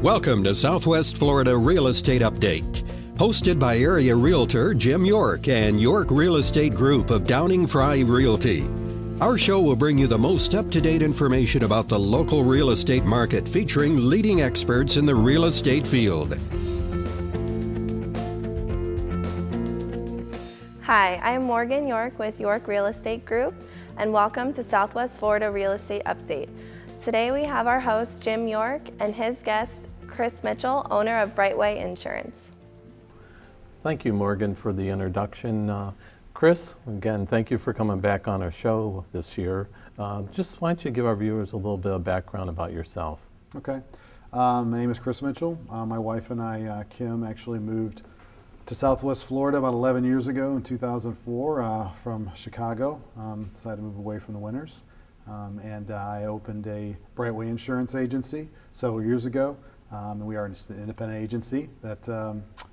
Welcome to Southwest Florida Real Estate Update, hosted by area realtor Jim York and York Real Estate Group of Downing Fry Realty. Our show will bring you the most up-to-date information about the local real estate market, featuring leading experts in the real estate field. Hi, I'm Morgan York with York Real Estate Group, and welcome to Southwest Florida Real Estate Update. Today we have our host Jim York and his guest Chris Mitchell, owner of Brightway Insurance. Thank you, Morgan, for the introduction. Chris, again, thank you for coming back on our show this year. Just why don't you give our viewers a little bit of background about yourself? Okay. My name is Chris Mitchell. My wife and I, Kim, actually moved to Southwest Florida about 11 years ago in 2004 from Chicago. Decided to move away from the winters. And I opened a Brightway insurance agency several years ago. And we are just an independent agency that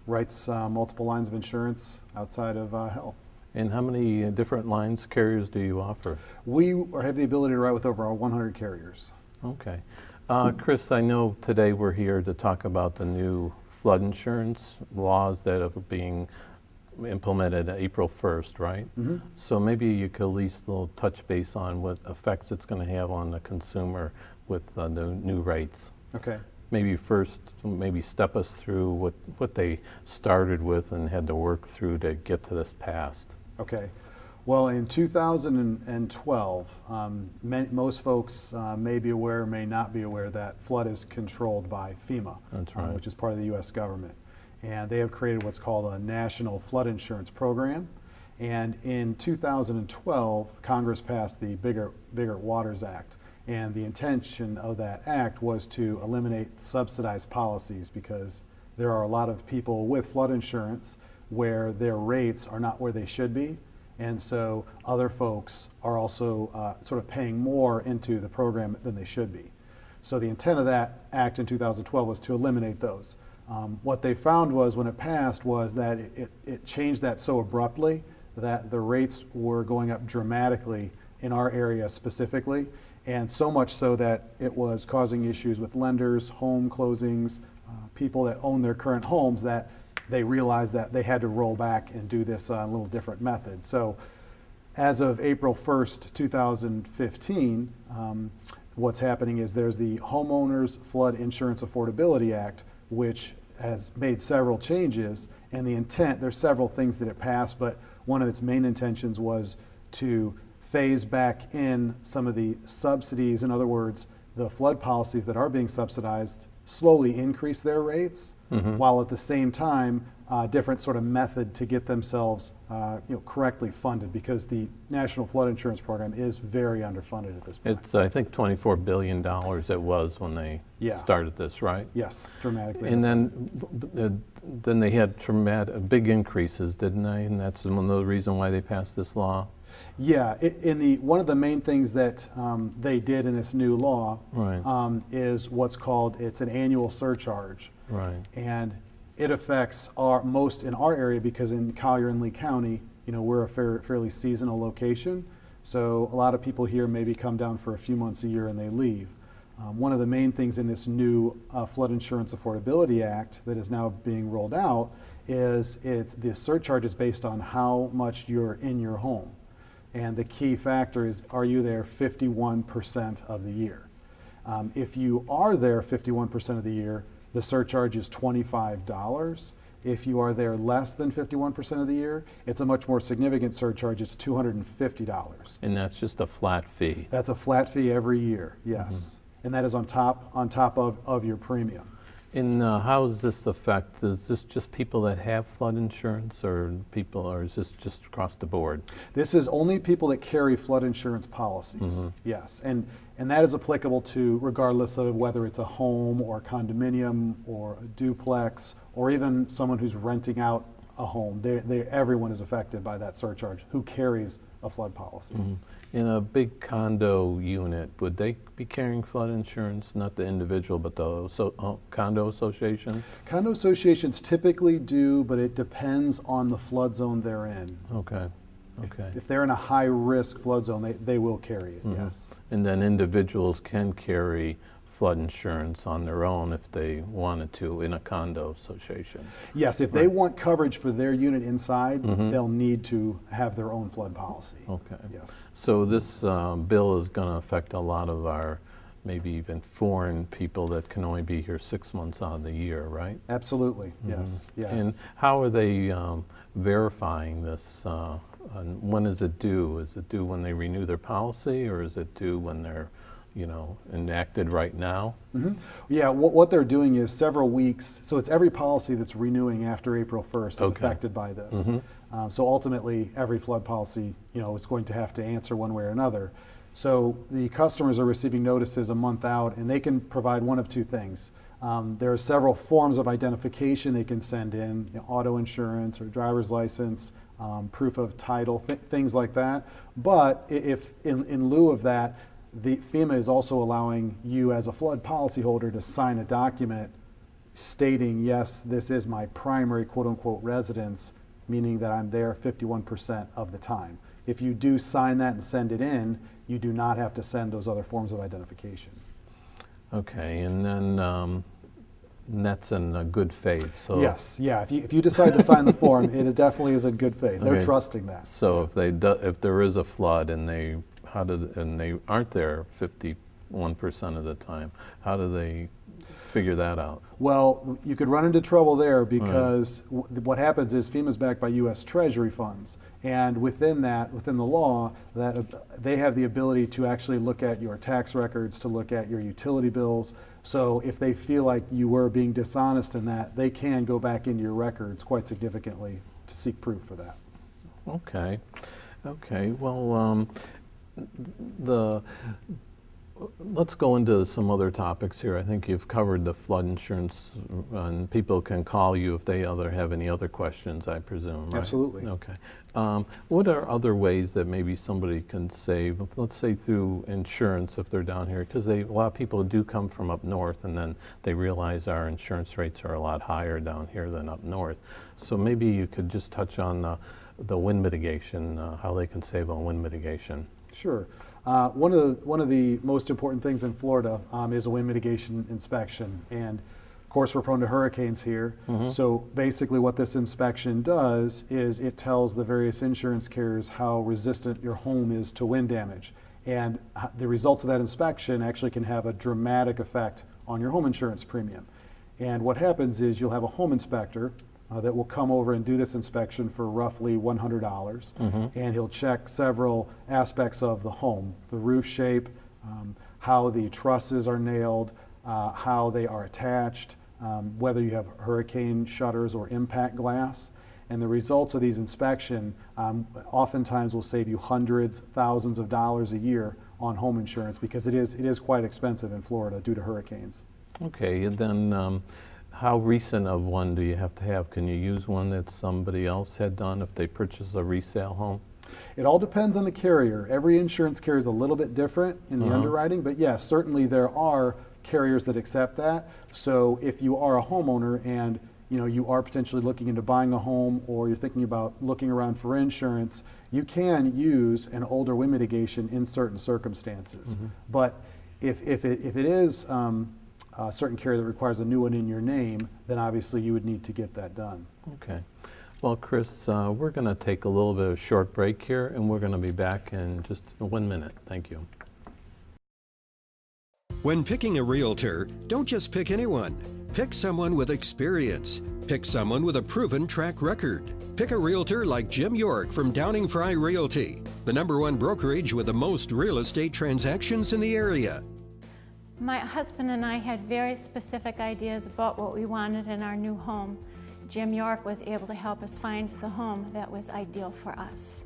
writes multiple lines of insurance outside of health. And how many different lines, carriers do you offer? We have the ability to write with over 100 carriers. Okay. Chris, I know today we're here to talk about the new flood insurance laws that are being implemented April 1st, right? Mm-hmm. So maybe you could at least touch base on what effects it's going to have on the consumer with the new rates. Okay. Maybe first, step us through what they started with and had to work through to get to this passed. Okay. Well, in 2012, most folks may be aware, may not be aware that flood is controlled by FEMA, That's right. Which is part of the U.S. government. And they have created what's called a National Flood Insurance Program. And in 2012, Congress passed the Bigger Waters Act. And the intention of that act was to eliminate subsidized policies, because there are a lot of people with flood insurance where their rates are not where they should be. And so other folks are also sort of paying more into the program than they should be. So the intent of that act in 2012 was to eliminate those. What they found was, when it passed, was that it changed that so abruptly that the rates were going up dramatically in our area specifically. And so much so that it was causing issues with lenders, home closings, people that own their current homes, that they realized that they had to roll back and do this a little different method. So as of April 1st, 2015, what's happening is there's the Homeowners Flood Insurance Affordability Act, which has made several changes. And the intent, there's several things that it passed, but one of its main intentions was to phase back in some of the subsidies. In other words, the flood policies that are being subsidized slowly increase their rates, while at the same time, different sort of method to get themselves correctly funded, because the National Flood Insurance Program is very underfunded at this point. It's, I think, $24 billion it was when they started this, right? Yes, dramatically. And then they had big increases, didn't they? And that's one of the reasons why they passed this law. Yeah, one of the main things that they did in this new law is what's called, it's an annual surcharge. Right. And it affects most in our area, because in Collier and Lee County, we're a fairly seasonal location. So a lot of people here maybe come down for a few months a year and they leave. One of the main things in this new Flood Insurance Affordability Act that is now being rolled out is the surcharge is based on how much you're in your home. And the key factor is, are you there 51% of the year? If you are there 51% of the year, the surcharge is $25. If you are there less than 51% of the year, it's a much more significant surcharge. It's $250. And that's just a flat fee? That's a flat fee every year, yes. And that is on top of your premium. And how does this affect? Is this just people that have flood insurance, or is this just across the board? This is only people that carry flood insurance policies, yes. And that is applicable to, regardless of whether it's a home or a condominium or a duplex, or even someone who's renting out a home. Everyone is affected by that surcharge who carries a flood policy. In a big condo unit, would they be carrying flood insurance? Not the individual, but the condo association? Condo associations typically do, but it depends on the flood zone they're in. Okay. If they're in a high-risk flood zone, they will carry it, yes. And then individuals can carry flood insurance on their own if they wanted to in a condo association. Yes, if they want coverage for their unit inside, they'll need to have their own flood policy. Okay. Yes. So this bill is going to affect a lot of our maybe even foreign people that can only be here 6 months out of the year, right? Absolutely, yes. Yeah. And how are they verifying this? And when is it due? Is it due when they renew their policy, or is it due when they're, enacted right now? Yeah, what they're doing is several weeks, so it's every policy that's renewing after April 1st is affected by this. So ultimately, every flood policy, is going to have to answer one way or another. So the customers are receiving notices a month out, and they can provide one of two things. There are several forms of identification they can send in, auto insurance or driver's license, proof of title, things like that. But if in lieu of that, the FEMA is also allowing you as a flood policyholder to sign a document stating, yes, this is my primary quote-unquote residence, meaning that I'm there 51% of the time. If you do sign that and send it in, you do not have to send those other forms of identification. Okay, and then that's in good faith. So yes, yeah. If you decide to sign the form, it definitely is in good faith. They're trusting that. So if there is a flood and they aren't there 51% of the time, how do they figure that out? Well, you could run into trouble there because what happens is FEMA's backed by U.S. Treasury funds, and within the law, that they have the ability to actually look at your tax records, to look at your utility bills. So if they feel like you were being dishonest in that, they can go back into your records quite significantly to seek proof for that. Okay. Well, let's go into some other topics here. I think you've covered the flood insurance, and people can call you if they have any other questions, I presume, right? Absolutely. Okay. What are other ways that maybe somebody can save, let's say through insurance if they're down here? Because a lot of people do come from up north, and then they realize our insurance rates are a lot higher down here than up north. So maybe you could just touch on the wind mitigation, how they can save on wind mitigation. Sure. One of the most important things in Florida is a wind mitigation inspection, and of course we're prone to hurricanes here. So basically what this inspection does is it tells the various insurance carriers how resistant your home is to wind damage, and the results of that inspection actually can have a dramatic effect on your home insurance premium. And what happens is you'll have a home inspector that will come over and do this inspection for roughly $100, and he'll check several aspects of the home: the roof shape, how the trusses are nailed, how they are attached, whether you have hurricane shutters or impact glass. And the results of these inspections oftentimes will save you hundreds, thousands of dollars a year on home insurance, because it is quite expensive in Florida due to hurricanes. Okay, and then how recent of one do you have to have? Can you use one that somebody else had done if they purchase a resale home? It all depends on the carrier. Every insurance carrier is a little bit different in the underwriting, but yes, certainly there are carriers that accept that. So if you are a homeowner and you are potentially looking into buying a home, or you're thinking about looking around for insurance, you can use an older wind mitigation in certain circumstances. But if it is a certain carrier that requires a new one in your name, then obviously you would need to get that done. Okay. Well, Chris, we're going to take a little bit of a short break here, and we're going to be back in just 1 minute. Thank you. When picking a realtor, don't just pick anyone. Pick someone with experience. Pick someone with a proven track record. Pick a realtor like Jim York from Downing Fry Realty, the #1 brokerage with the most real estate transactions in the area. My husband and I had very specific ideas about what we wanted in our new home. Jim York was able to help us find the home that was ideal for us.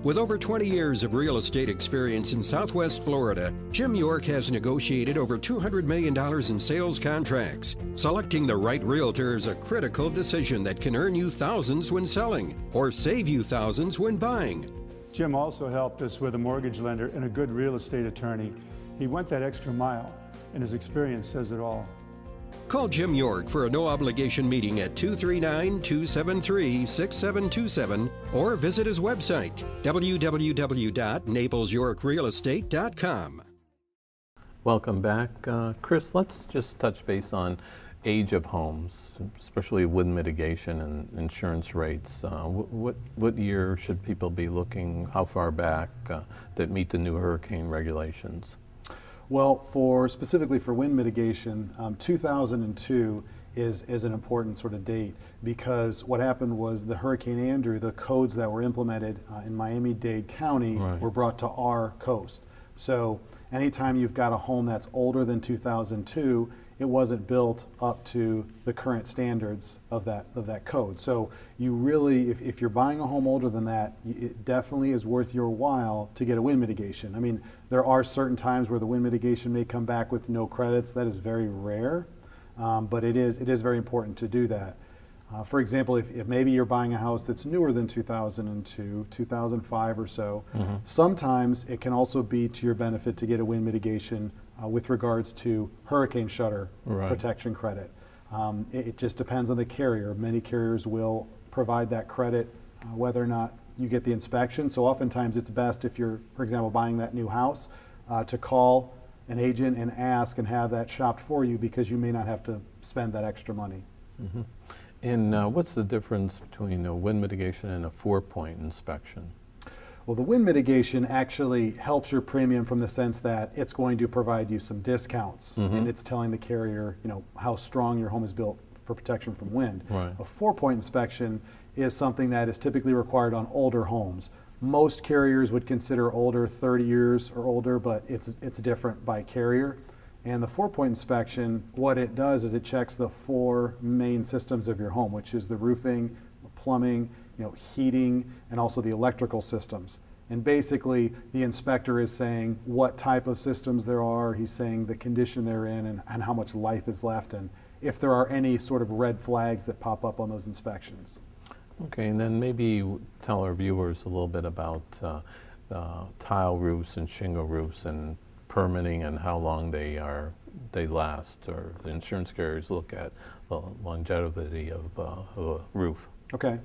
With over 20 years of real estate experience in Southwest Florida, Jim York has negotiated over $200 million in sales contracts. Selecting the right realtor is a critical decision that can earn you thousands when selling or save you thousands when buying. Jim also helped us with a mortgage lender and a good real estate attorney. He went that extra mile, and his experience says it all. Call Jim York for a no-obligation meeting at 239-273-6727 or visit his website, www.naplesyorkrealestate.com. Welcome back. Chris, let's just touch base on age of homes, especially with mitigation and insurance rates. What year should people be looking, how far back, that meet the new hurricane regulations? Well, specifically for wind mitigation, 2002 is an important sort of date, because what happened was the Hurricane Andrew, the codes that were implemented in Miami-Dade County were brought to our coast. So anytime you've got a home that's older than 2002, it wasn't built up to the current standards of that code. So you really, if you're buying a home older than that, it definitely is worth your while to get a wind mitigation. I mean, there are certain times where the wind mitigation may come back with no credits. That is very rare, but it is very important to do that. For example, if maybe you're buying a house that's newer than 2002, 2005 or so, sometimes it can also be to your benefit to get a wind mitigation with regards to hurricane shutter protection credit. It just depends on the carrier. Many carriers will provide that credit whether or not you get the inspection. So oftentimes it's best, if you're, for example, buying that new house, to call an agent and ask and have that shopped for you, because you may not have to spend that extra money. And what's the difference between a wind mitigation and a 4-point inspection? Well, the wind mitigation actually helps your premium from the sense that it's going to provide you some discounts, and it's telling the carrier, how strong your home is built for protection from wind. A 4-point inspection is something that is typically required on older homes. Most carriers would consider older 30 years or older, but it's different by carrier. And the 4-point inspection, what it does is it checks the 4 main systems of your home, which is the roofing, the plumbing, heating, and also the electrical systems. And basically, the inspector is saying what type of systems there are, he's saying the condition they're in, and how much life is left, and if there are any sort of red flags that pop up on those inspections. Okay, and then maybe tell our viewers a little bit about tile roofs and shingle roofs and permitting and how long they last, or the insurance carriers look at the longevity of a roof. Okay.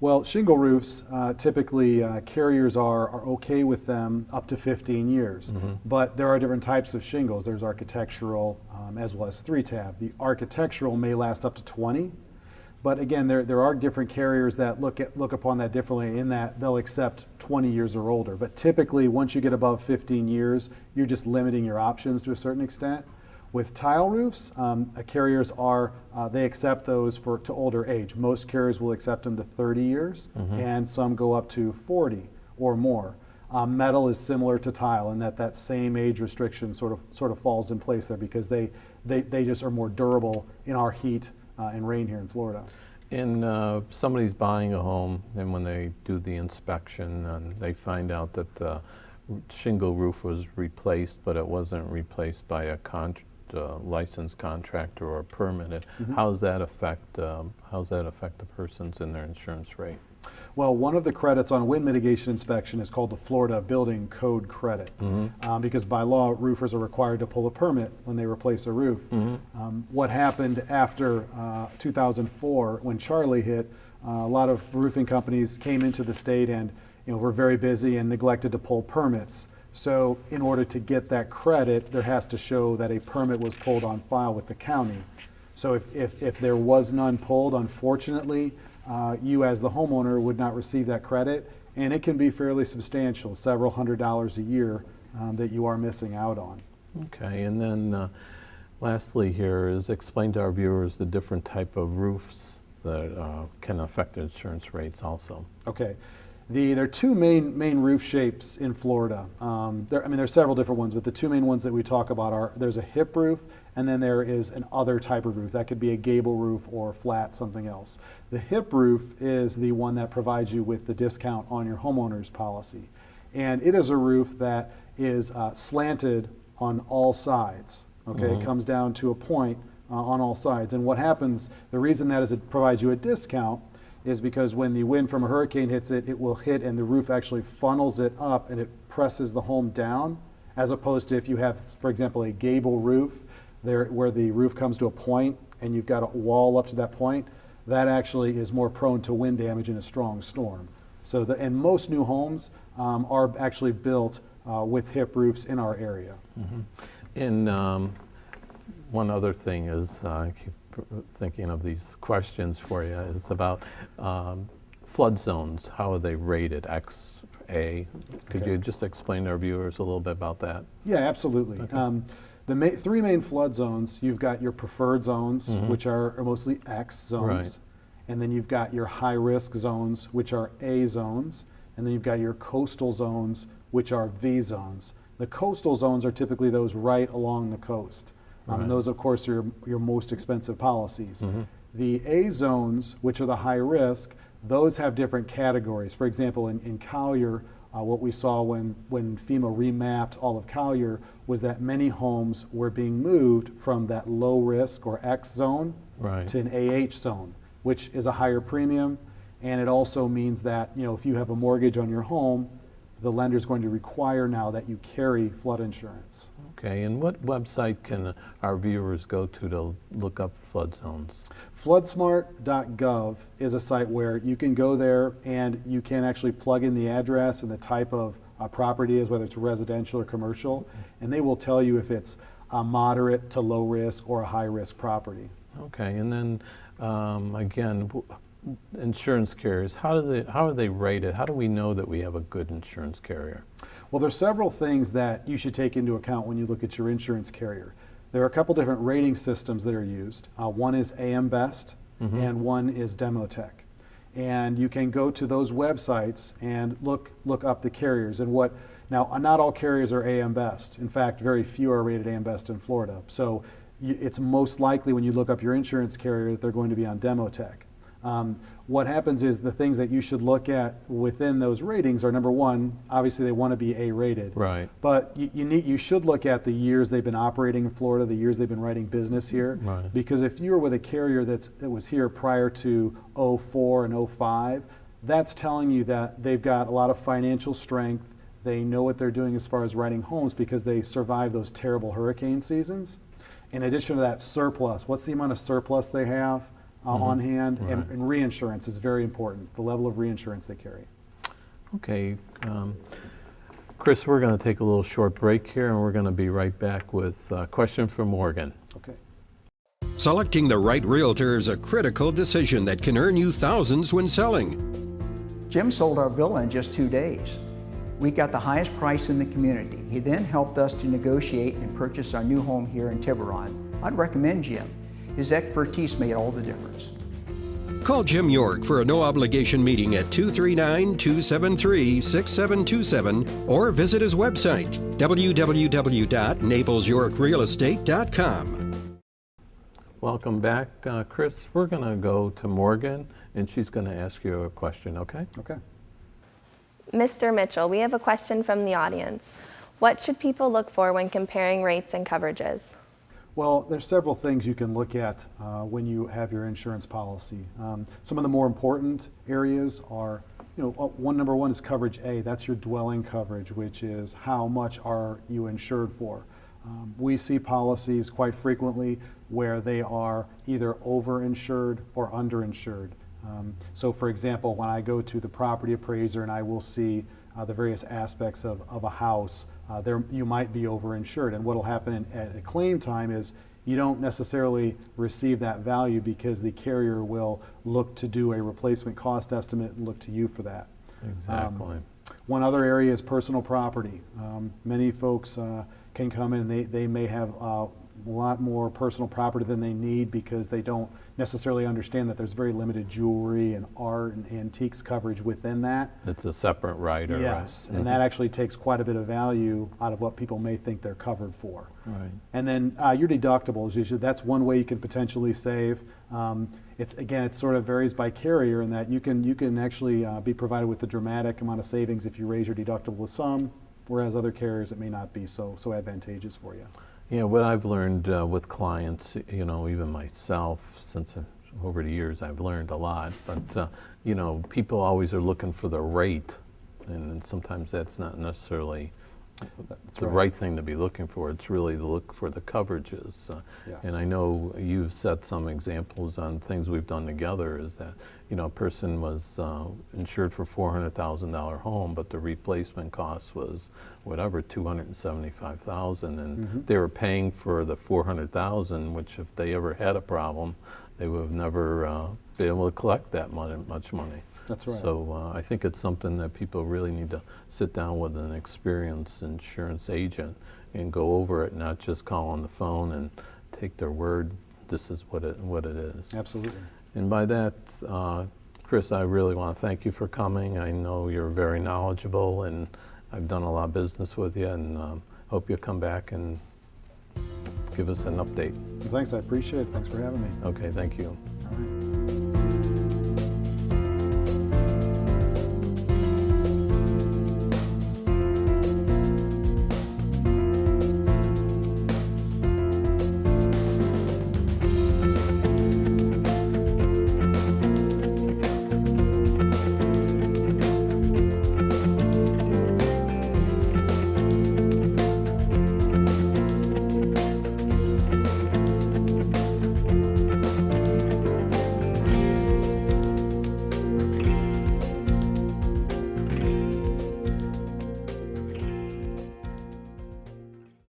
Well, shingle roofs, typically carriers are okay with them up to 15 years. But there are different types of shingles. There's architectural as well as 3-tab. The architectural may last up to 20. But again, there are different carriers that look upon that differently, in that they'll accept 20 years or older. But typically, once you get above 15 years, you're just limiting your options to a certain extent. With tile roofs, carriers they accept those to older age. Most carriers will accept them to 30 years, and some go up to 40 or more. Metal is similar to tile in that same age restriction sort of falls in place there, because they just are more durable in our heat and rain here in Florida. And somebody's buying a home, and when they do the inspection, and they find out that the shingle roof was replaced, but it wasn't replaced by a licensed contractor or permitted. How does that affect the persons in their insurance rate? Well, one of the credits on a wind mitigation inspection is called the Florida Building Code credit, because by law, roofers are required to pull a permit when they replace a roof. What happened after 2004, when Charley hit, a lot of roofing companies came into the state and were very busy and neglected to pull permits. So in order to get that credit, there has to show that a permit was pulled on file with the county. So if there was none pulled, unfortunately, you as the homeowner would not receive that credit, and it can be fairly substantial, several $100s a year that you are missing out on. Okay, and then lastly here is explain to our viewers the different type of roofs that can affect insurance rates also. Okay. There are 2 main roof shapes in Florida. There's several different ones, but the 2 main ones that we talk about are, there's a hip roof, and then there is an other type of roof. That could be a gable roof or flat, something else. The hip roof is the one that provides you with the discount on your homeowner's policy. And it is a roof that is slanted on all sides. Okay, It comes down to a point on all sides. And what happens, the reason that is it provides you a discount is because when the wind from a hurricane hits it, it will hit and the roof actually funnels it up and it presses the home down, as opposed to if you have, for example, a gable roof where the roof comes to a point and you've got a wall up to that point, that actually is more prone to wind damage in a strong storm. So and most new homes are actually built with hip roofs in our area. And one other thing is, I keep thinking of these questions for you, is about flood zones. How are they rated? X, A? Could Okay. you just explain to our viewers a little bit about that? Yeah, absolutely. The three main flood zones, you've got your preferred zones, which are mostly X zones. Right. And then you've got your high-risk zones, which are A zones. And then you've got your coastal zones, which are V zones. The coastal zones are typically those right along the coast. And those, of course, are your most expensive policies. The A zones, which are the high risk, those have different categories. For example, in Collier, what we saw when FEMA remapped all of Collier was that many homes were being moved from that low risk or X zone to an AH zone, which is a higher premium. And it also means that, you know, if you have a mortgage on your home, the lender is going to require now that you carry flood insurance. Okay, and what website can our viewers go to look up flood zones? floodsmartgov is a site where you can go there and you can actually plug in the address and the type of property is, whether it's residential or commercial, and they will tell you if it's a moderate to low risk or a high risk property. Okay, and then again, insurance carriers, how are they rated? How do we know that we have a good insurance carrier? Well, there's several things that you should take into account when you look at your insurance carrier. There are a couple different rating systems that are used. One is AM Best and one is Demotech. And you can go to those websites and look up the carriers. And now, not all carriers are AM Best. In fact, very few are rated AM Best in Florida. So it's most likely when you look up your insurance carrier that they're going to be on Demotech. What happens is the things that you should look at within those ratings are, number one, obviously they want to be A-rated. Right. But you should look at the years they've been operating in Florida, the years they've been writing business here. Right. Because if you were with a carrier that was here prior to 04 and 05, that's telling you that they've got a lot of financial strength. They know what they're doing as far as writing homes because they survived those terrible hurricane seasons. In addition to that, surplus. What's the amount of surplus they have on hand? Right. And reinsurance is very important, the level of reinsurance they carry. Okay, Chris, we're going to take a little short break here, and we're going to be right back with a question from Morgan. Okay. Selecting the right realtor is a critical decision that can earn you thousands when selling. Jim sold our villa in just 2 days. We got the highest price in the community. He then helped us to negotiate and purchase our new home here in Tiburon. I'd recommend Jim. His expertise made all the difference. Call Jim York for a no-obligation meeting at 239-273-6727 or visit his website, www.naplesyorkrealestate.com. Welcome back, Chris. We're going to go to Morgan, and she's going to ask you a question, okay? Okay. Mr. Mitchell, we have a question from the audience. What should people look for when comparing rates and coverages? Well, there's several things you can look at when you have your insurance policy. Some of the more important areas are, number one is coverage A. That's your dwelling coverage, which is how much are you insured for. We see policies quite frequently where they are either overinsured or underinsured. So for example, when I go to the property appraiser and I will see the various aspects of a house, you might be overinsured. And what will happen at a claim time is you don't necessarily receive that value because the carrier will look to do a replacement cost estimate and look to you for that. Exactly. One other area is personal property. Many folks can come in and they may have a lot more personal property than they need because they don't necessarily understand that there's very limited jewelry and art and antiques coverage within that. It's a separate rider, yes, right? And that actually takes quite a bit of value out of what people may think they're covered for. Right. And then your deductibles, that's one way you can potentially save. It sort of varies by carrier in that you can actually be provided with a dramatic amount of savings if you raise your deductible a sum, whereas other carriers it may not be so advantageous for you. Yeah, what I've learned with clients, even myself, since over the years I've learned a lot, but people always are looking for the rate, and sometimes that's not necessarily That's the right thing to be looking for. It's really to look for the coverages. Yes. And I know you've set some examples on things we've done together, is that, you know, a person was insured for $400,000 home, but the replacement cost was whatever, $275,000, and they were paying for the $400,000, which if they ever had a problem, they would have never been able to collect that much money. That's right. So I think it's something that people really need to sit down with an experienced insurance agent and go over it, not just call on the phone and take their word. This is what it is. Absolutely. And by that, Chris, I really want to thank you for coming. I know you're very knowledgeable, and I've done a lot of business with you, and hope you'll come back and give us an update. Well, thanks, I appreciate it. Thanks for having me. Okay, thank you. All right.